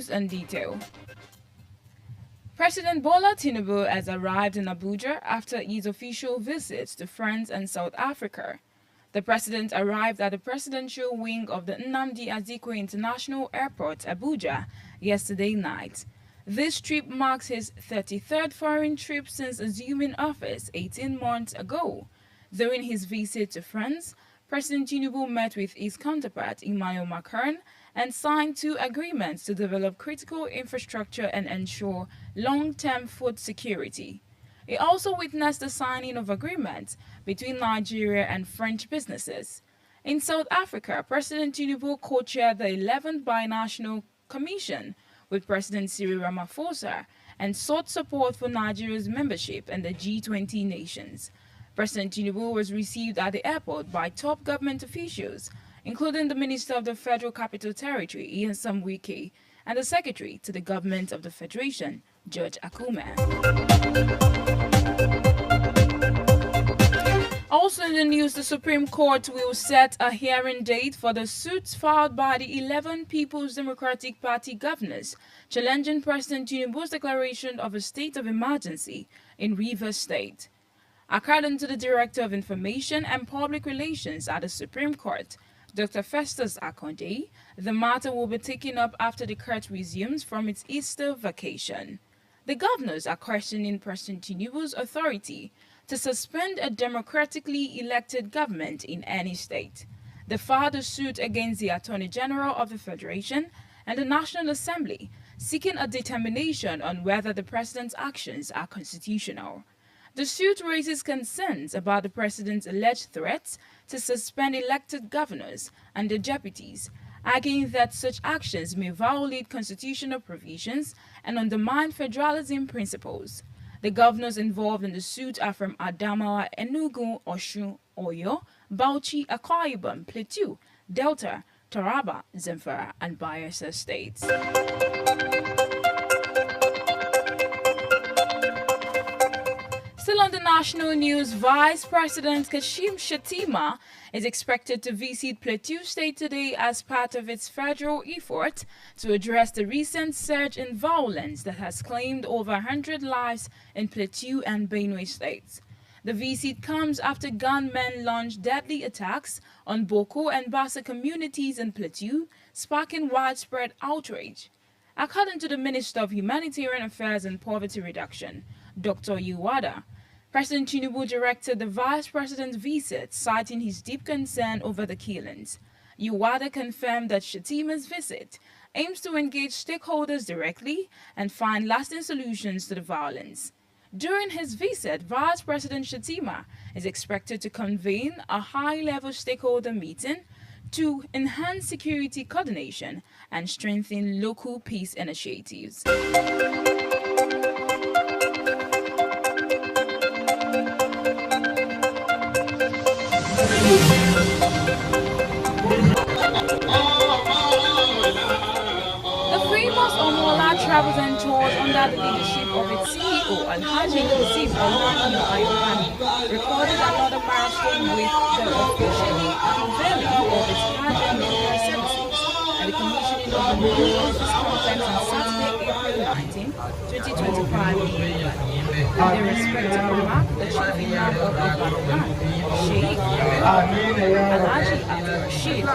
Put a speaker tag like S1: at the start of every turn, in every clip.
S1: news in detail. President Bola Tinubu has arrived in Abuja after his official visit to France and South Africa. The president arrived at the presidential wing of the Nnamdi Azikiwe International Airport, Abuja, yesterday night. This trip marks his 33rd foreign trip since assuming office 18 months ago. During his visit to France, President Tinubu met with his counterpart Emmanuel Macron and signed 2 agreements to develop critical infrastructure and ensure long-term food security. He also witnessed the signing of agreements between Nigeria and French businesses. In South Africa, President Tinubu co-chaired the 11th Binational Commission with President Cyril Ramaphosa and sought support for Nigeria's membership in the G20 nations. President Tinubu was received at the airport by top government officials, including the Minister of the Federal Capital Territory, Ian Wike, and the Secretary to the Government of the Federation, George Akume. Also in the news, the Supreme Court will set a hearing date for the suits filed by the 11 People's Democratic Party governors challenging President Tinubu's declaration of a state of emergency in Rivers State. According to the Director of Information and Public Relations at the Supreme Court, Dr. Festus Akonde, the matter will be taken up after the court resumes from its Easter vacation. The governors are questioning President Tinubu's authority to suspend a democratically elected government in any state. They filed a suit against the Attorney General of the Federation and the National Assembly, seeking a determination on whether the president's actions are constitutional. The suit raises concerns about the president's alleged threats to suspend elected governors and their deputies, arguing that such actions may violate constitutional provisions and undermine federalism principles. The governors involved in the suit are from Adamawa, Enugu, Osun, Oyo, Bauchi, Akwa Ibom, Plateau, Delta, Taraba, Zamfara, and Bayelsa states. Still on the national news, Vice President Kashim Shettima is expected to visit Plateau State today as part of its federal effort to address the recent surge in violence that has claimed over 100 lives in Plateau and Benue states. The visit comes after gunmen launched deadly attacks on Boko and Bassa communities in Plateau, sparking widespread outrage. According to the Minister of Humanitarian Affairs and Poverty Reduction, Dr. Yuwada, President Tinubu directed the Vice President's visit, citing his deep concern over the killings. Yuwada confirmed that Shettima's visit aims to engage stakeholders directly and find lasting solutions to the violence. During his visit, Vice President Shettima is expected to convene a high-level stakeholder meeting to enhance security coordination and strengthen local peace initiatives. Travels and tours under the leadership of its CEO, Alhaji Yusuf Olani Ayobami, recorded another milestone with the officially unveiling of its Hajj and Umrah services and the commissioning of the new office complex on Saturday, April 19, 2025 in England. In their respective remark, the chief imam of Ibadan, Sheikh Alhaji Abdul Rashid and Sheikh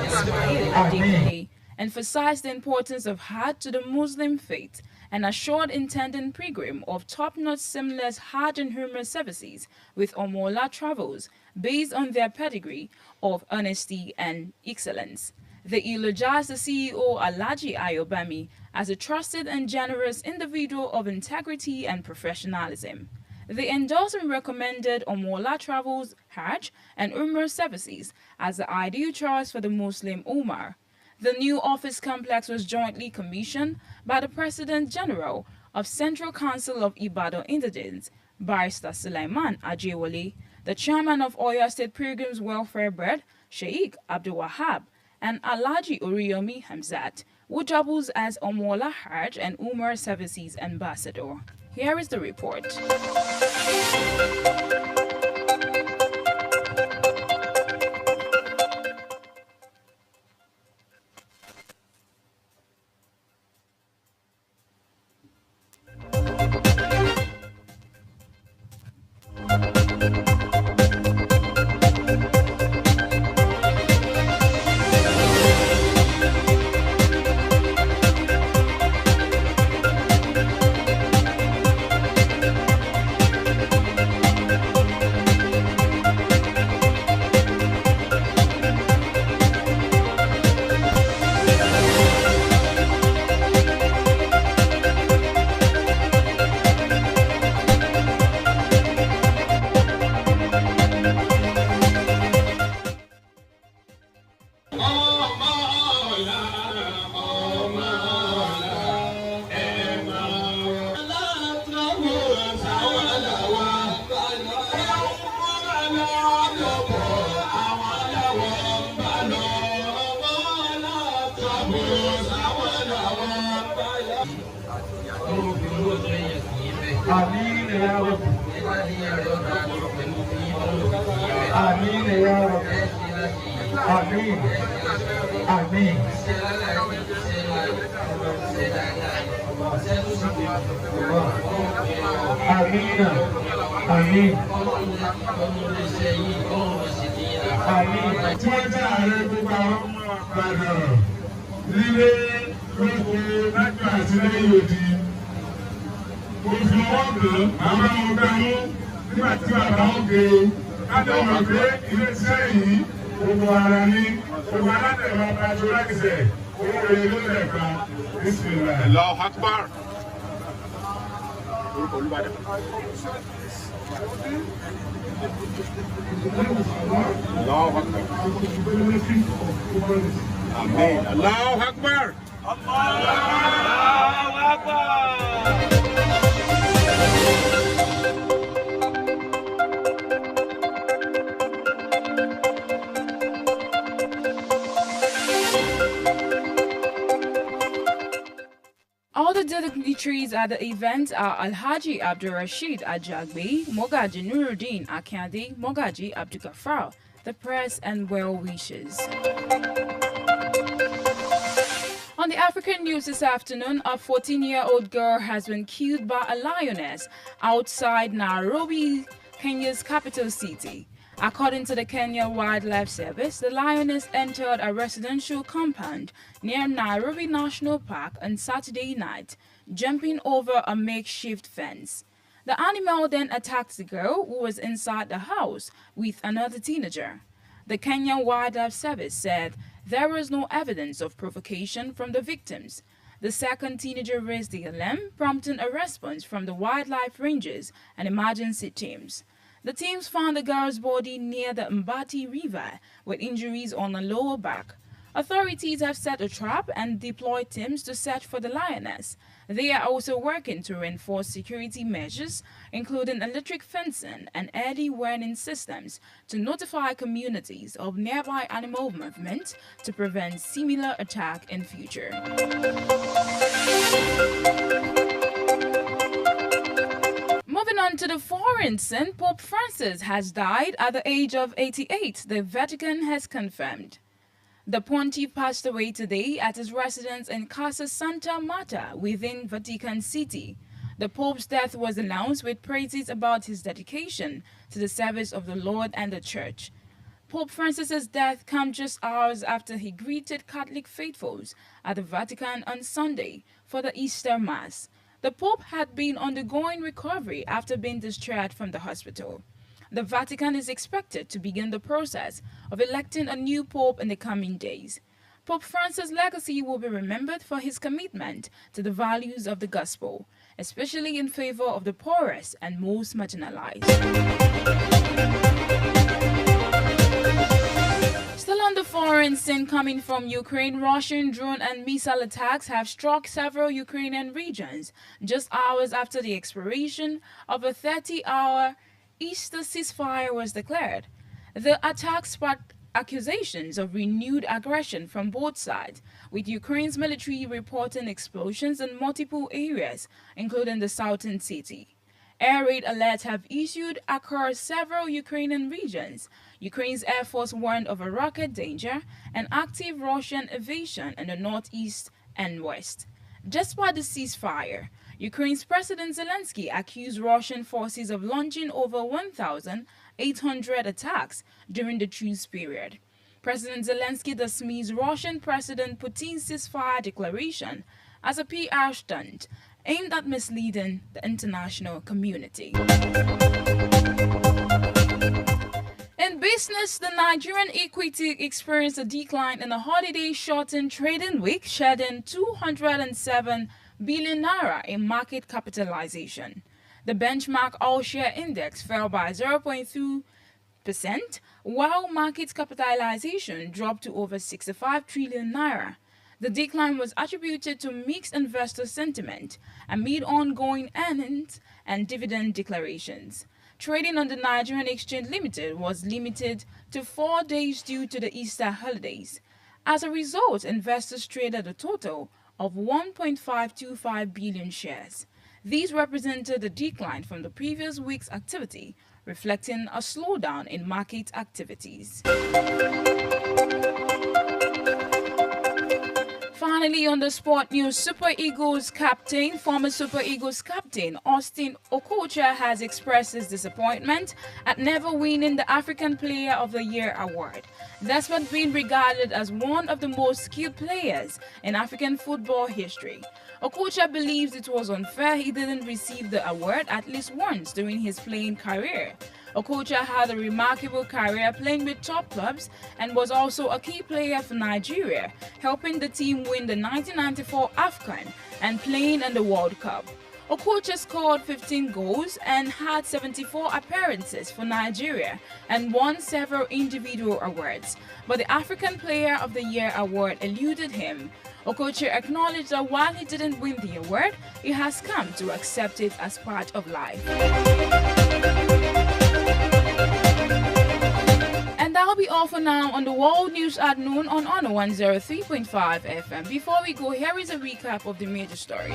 S1: Ismail Adekide, emphasized the importance of Hajj to the Muslim faith and assured intending pilgrim of top-notch seamless Hajj and Umrah services with Omola Travels based on their pedigree of honesty and excellence. They eulogized the CEO Alhaji Ayobami as a trusted and generous individual of integrity and professionalism. They endorsed and recommended Omola Travels, Hajj and Umrah services as the ideal choice for the Muslim Ummah. The new office complex was jointly commissioned by the President General of Central Council of Ibadan Indigents, Barrister Sulaiman Ajewale, the Chairman of Oyo State Pilgrims Welfare Board, Sheikh Abdul Wahab, and Alhaji Oriyomi Hamzat, who doubles as Omola Hajj and Umrah Services Ambassador. Here is the report.
S2: آمين يا رب آمين يا رب آمين آمين آمين آمين آمين tí wọ́n jẹ́ ààrẹ gbogbo àwọn ọmọ Ìbàdàn lílé lóko lájọ àti lẹ́yìn odi mo fi ọwọ́ gbọ́n àwọn ọmọ ọgbà mú nígbà tí bàbá ń gbé kájọ mọ̀ pé iléeṣẹ́ yìí gbogbo ara ní gbogbo alátẹ̀wọ̀ abaṣọ láìsẹ̀ owó rẹ̀ ló lẹ̀ pa bísímìlà.
S3: Allahu Akbar. Allahu Akbar. Amen. Allahu Akbar. Allahu Akbar.
S1: All the dignitaries at the event are Alhaji Abdul Rashid Ajagbe, Mogaji Nuruddin Akiade, Mogaji Abdul Ghaffar, the press and well wishes. On the African news this afternoon, a 14-year-old girl has been killed by a lioness outside Nairobi, Kenya's capital city. According to the Kenya Wildlife Service, the lioness entered a residential compound near Nairobi National Park on Saturday night, jumping over a makeshift fence. The animal then attacked the girl who was inside the house with another teenager. The Kenya Wildlife Service said there was no evidence of provocation from the victims. The second teenager raised the alarm, prompting a response from the wildlife rangers and emergency teams. The teams found the girl's body near the Mbati River with injuries on the lower back. Authorities have set a trap and deployed teams to search for the lioness. They are also working to reinforce security measures, including electric fencing and early warning systems to notify communities of nearby animal movement to prevent similar attack in future. Moving on to the foreign scene, Pope Francis has died at the age of 88, the Vatican has confirmed. The pontiff passed away today at his residence in Casa Santa Marta within Vatican City. The Pope's death was announced with praises about his dedication to the service of the Lord and the Church. Pope Francis's death comes just hours after he greeted Catholic faithfuls at the Vatican on Sunday for the Easter Mass. The Pope had been undergoing recovery after being discharged from the hospital. The Vatican is expected to begin the process of electing a new pope in the coming days. Pope Francis' legacy will be remembered for his commitment to the values of the gospel, especially in favor of the poorest and most marginalized. Still on the foreign scene coming from Ukraine, Russian drone and missile attacks have struck several Ukrainian regions just hours after the expiration of a 30-hour Easter ceasefire was declared. The attacks sparked accusations of renewed aggression from both sides, with Ukraine's military reporting explosions in multiple areas, including the southern city. Air raid alerts have issued across several Ukrainian regions. Ukraine's Air Force warned of a rocket danger and active Russian invasion in the northeast and west. Despite the ceasefire, Ukraine's President Zelensky accused Russian forces of launching over 1,800 attacks during the truce period. President Zelensky dismissed Russian President Putin's ceasefire declaration as a PR stunt aimed at misleading the international community. In business, the Nigerian equity experienced a decline in a holiday-shortened trading week, shedding 207 billion naira in market capitalization. The benchmark all-share index fell by 0.2%, while market capitalization dropped to over 65 trillion naira. The decline was attributed to mixed investor sentiment amid ongoing earnings and dividend declarations. Trading on the Nigerian Exchange Limited was limited to 4 days due to the Easter holidays. As a result, investors traded a total of 1.525 billion shares. These represented a decline from the previous week's activity, reflecting a slowdown in market activities. Finally, on the sport news, former Super Eagles captain Austin Okocha has expressed his disappointment at never winning the African Player of the Year award. Despite being regarded as one of the most skilled players in African football history, Okocha believes it was unfair he didn't receive the award at least once during his playing career. Okocha had a remarkable career playing with top clubs and was also a key player for Nigeria, helping the team win the 1994 AFCON and playing in the World Cup. Okocha scored 15 goals and had 74 appearances for Nigeria and won several individual awards, but the African Player of the Year award eluded him. Okocha acknowledged that while he didn't win the award, he has come to accept it as part of life. And that'll be all for now on the World News at Noon on Honor 103.5 FM. Before we go, here is a recap of the major stories.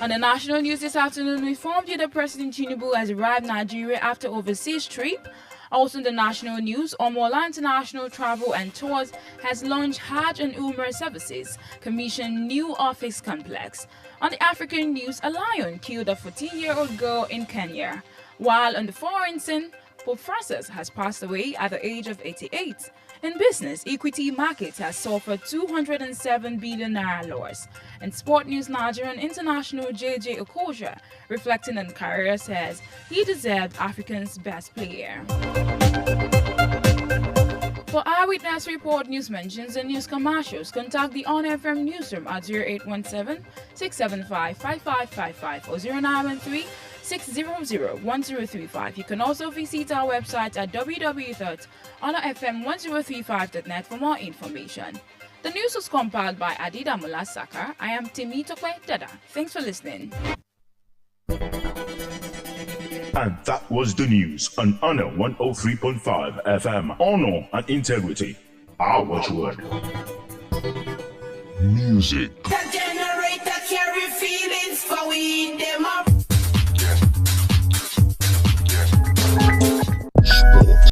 S1: On the national news this afternoon, we informed you that President Tinubu has arrived in Nigeria after overseas trip. Also in the national news, Omola International Travel and Tours has launched Hajj and Umrah services, commissioned new office complex. On the African news, a lion killed a 14-year-old girl in Kenya. While on the foreign scene, Pope Francis has passed away at the age of 88. In business, equity markets has suffered 207 billion naira loss. In sport news, Nigerian international JJ Okocha, reflecting on career, says he deserved Africa's best player. For Eyewitness Report news mentions and news commercials, contact the On FM newsroom at 0817-675-5555 or 0913-600-1035. You can also visit our website at www.honorfm1035.net for more information. The news was compiled by Adida Mulasaka. I am Temitope Dada. Thanks for listening.
S4: And that was the news on Honor 103.5 FM. Honor and integrity, our watchword.
S5: Music.
S6: That generator carry feelings for we them up.